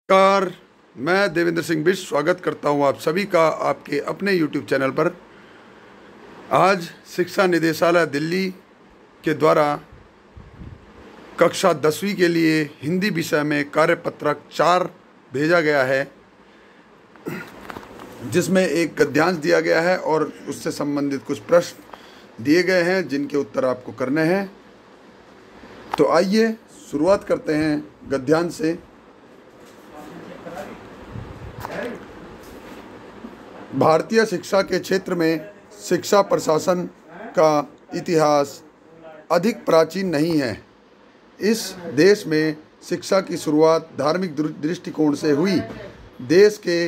नमस्कार। मैं देवेंद्र सिंह बिष्ट स्वागत करता हूं आप सभी का आपके अपने YouTube चैनल पर। आज शिक्षा निदेशालय दिल्ली के द्वारा कक्षा 10वीं के लिए हिंदी विषय में कार्यपत्रक 4 भेजा गया है, जिसमें एक गद्यांश दिया गया है और उससे संबंधित कुछ प्रश्न दिए गए हैं जिनके उत्तर आपको करने हैं। तो आइए शुरुआत करते हैं गद्यांश से। भारतीय शिक्षा के क्षेत्र में शिक्षा प्रशासन का इतिहास अधिक प्राचीन नहीं है। इस देश में शिक्षा की शुरुआत धार्मिक दृष्टिकोण से हुई। देश के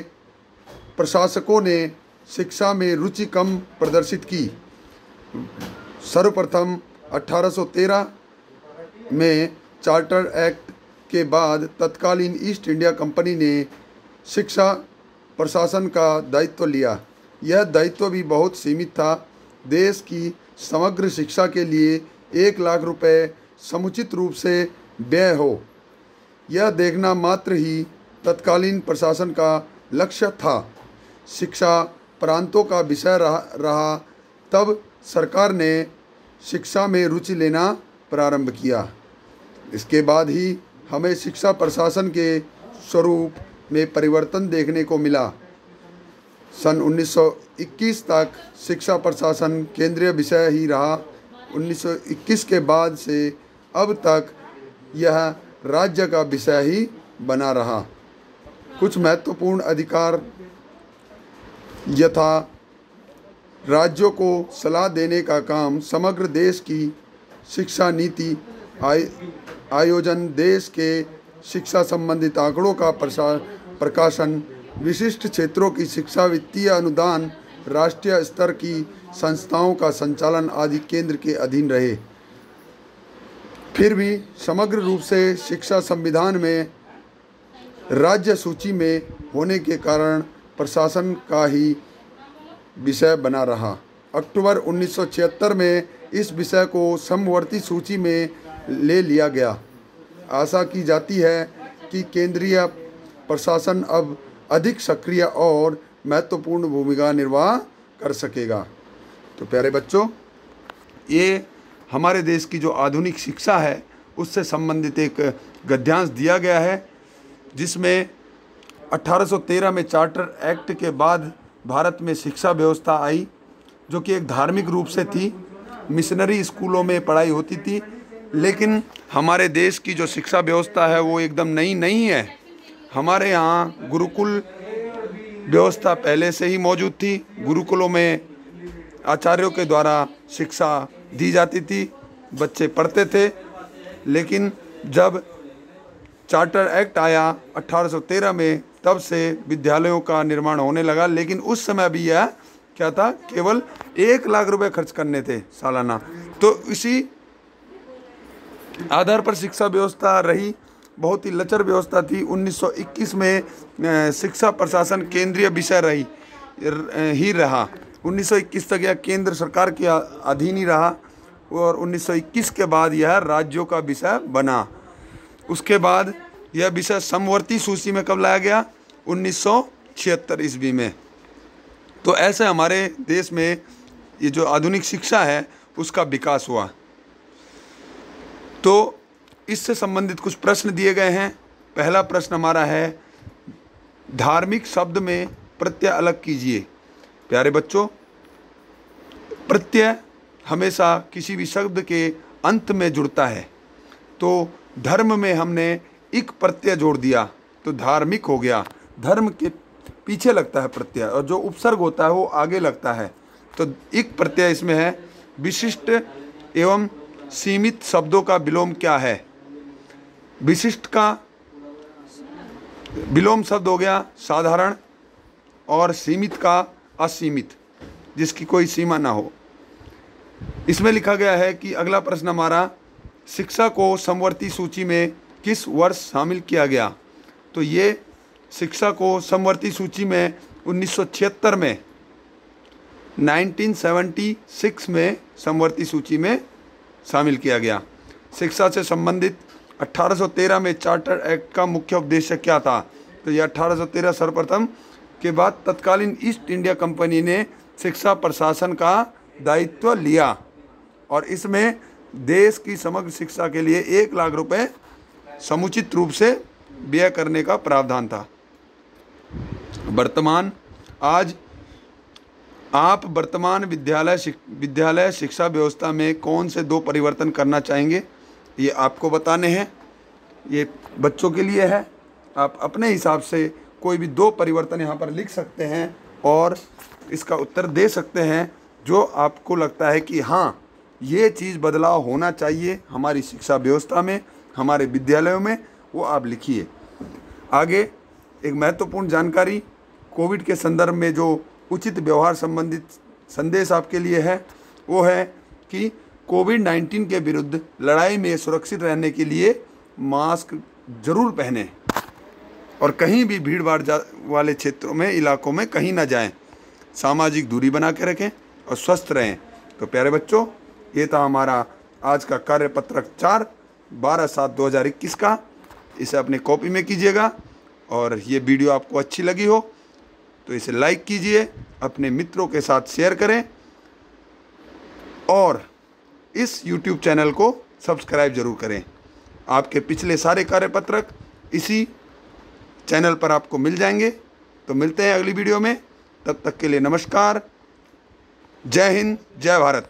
प्रशासकों ने शिक्षा में रुचि कम प्रदर्शित की। सर्वप्रथम 1813 में चार्टर एक्ट के बाद तत्कालीन ईस्ट इंडिया कंपनी ने शिक्षा प्रशासन का दायित्व लिया। यह दायित्व भी बहुत सीमित था। देश की समग्र शिक्षा के लिए 1 लाख रुपए समुचित रूप से व्यय हो, यह देखना मात्र ही तत्कालीन प्रशासन का लक्ष्य था। शिक्षा प्रांतों का विषय रहा तब सरकार ने शिक्षा में रुचि लेना प्रारंभ किया। इसके बाद ही हमें शिक्षा प्रशासन के स्वरूप में परिवर्तन देखने को मिला। सन 1921 तक शिक्षा प्रशासन केंद्रीय विषय ही रहा। 1921 के बाद से अब तक यह राज्य का विषय ही बना रहा। कुछ महत्वपूर्ण अधिकार यथा राज्यों को सलाह देने का काम, समग्र देश की शिक्षा नीति आयोजन, देश के शिक्षा संबंधित आंकड़ों का प्रकाशन, विशिष्ट क्षेत्रों की शिक्षा, वित्तीय अनुदान, राष्ट्रीय स्तर की संस्थाओं का संचालन आदि केंद्र के अधीन रहे। फिर भी समग्र रूप से शिक्षा संविधान में राज्य सूची में होने के कारण प्रशासन का ही विषय बना रहा। अक्टूबर 1976 में इस विषय को समवर्ती सूची में ले लिया गया। आशा की जाती है कि केंद्रीय प्रशासन अब अधिक सक्रिय और महत्वपूर्ण भूमिका निर्वाह कर सकेगा। तो प्यारे बच्चों, ये हमारे देश की जो आधुनिक शिक्षा है उससे संबंधित एक गद्यांश दिया गया है, जिसमें 1813 में चार्टर एक्ट के बाद भारत में शिक्षा व्यवस्था आई, जो कि एक धार्मिक रूप से थी। मिशनरी स्कूलों में पढ़ाई होती थी, लेकिन हमारे देश की जो शिक्षा व्यवस्था है वो एकदम नई नहीं है। हमारे यहाँ गुरुकुल व्यवस्था पहले से ही मौजूद थी। गुरुकुलों में आचार्यों के द्वारा शिक्षा दी जाती थी, बच्चे पढ़ते थे। लेकिन जब चार्टर एक्ट आया 1813 में, तब से विद्यालयों का निर्माण होने लगा। लेकिन उस समय भी यह क्या था, केवल 1 लाख रुपए खर्च करने थे सालाना। तो इसी आधार पर शिक्षा व्यवस्था रही, बहुत ही लचर व्यवस्था थी। 1921 में शिक्षा प्रशासन केंद्रीय विषय रहा। 1921 तक यह केंद्र सरकार के अधीन ही रहा और 1921 के बाद यह राज्यों का विषय बना। उसके बाद यह विषय समवर्ती सूची में कब लाया गया? 1976 ईस्वी में। तो ऐसे हमारे देश में ये जो आधुनिक शिक्षा है उसका विकास हुआ। तो इससे संबंधित कुछ प्रश्न दिए गए हैं। पहला प्रश्न हमारा है, धार्मिक शब्द में प्रत्यय अलग कीजिए। प्यारे बच्चों, प्रत्यय हमेशा किसी भी शब्द के अंत में जुड़ता है। तो धर्म में हमने इक प्रत्यय जोड़ दिया तो धार्मिक हो गया। धर्म के पीछे लगता है प्रत्यय और जो उपसर्ग होता है वो आगे लगता है। तो इक प्रत्यय इसमें है। विशिष्ट एवं सीमित शब्दों का विलोम क्या है? विशिष्ट का विलोम शब्द हो गया साधारण, और सीमित का असीमित, जिसकी कोई सीमा ना हो। इसमें लिखा गया है कि अगला प्रश्न हमारा, शिक्षा को समवर्ती सूची में किस वर्ष शामिल किया गया? तो ये शिक्षा को समवर्ती सूची में 1976 में 1976 में समवर्ती सूची में शामिल किया गया। शिक्षा से संबंधित 1813 में चार्टर एक्ट का मुख्य उद्देश्य क्या था? तो ये 1813 सर्वप्रथम के बाद तत्कालीन ईस्ट इंडिया कंपनी ने शिक्षा प्रशासन का दायित्व लिया और इसमें देश की समग्र शिक्षा के लिए 1 लाख रुपए समुचित रूप से व्यय करने का प्रावधान था। वर्तमान आज आप वर्तमान विद्यालय शिक्षा व्यवस्था में कौन से 2 परिवर्तन करना चाहेंगे, ये आपको बताने हैं। ये बच्चों के लिए है, आप अपने हिसाब से कोई भी 2 परिवर्तन यहाँ पर लिख सकते हैं और इसका उत्तर दे सकते हैं जो आपको लगता है कि हाँ ये चीज़ बदलाव होना चाहिए हमारी शिक्षा व्यवस्था में, हमारे विद्यालयों में, वो आप लिखिए। आगे एक महत्वपूर्ण जानकारी कोविड के संदर्भ में जो उचित व्यवहार संबंधित संदेश आपके लिए है वो है कि कोविड-19 के विरुद्ध लड़ाई में सुरक्षित रहने के लिए मास्क जरूर पहनें और कहीं भी भीड़ भाड़ वाले क्षेत्रों में, इलाकों में कहीं ना जाएं। सामाजिक दूरी बना के रखें और स्वस्थ रहें। तो प्यारे बच्चों, ये था हमारा आज का कार्यपत्रक 4 12/7/2021 का। इसे अपने कॉपी में कीजिएगा और ये वीडियो आपको अच्छी लगी हो तो इसे लाइक कीजिए, अपने मित्रों के साथ शेयर करें और इस YouTube चैनल को सब्सक्राइब जरूर करें। आपके पिछले सारे कार्यपत्रक इसी चैनल पर आपको मिल जाएंगे। तो मिलते हैं अगली वीडियो में, तब तक के लिए नमस्कार। जय हिंद, जय भारत।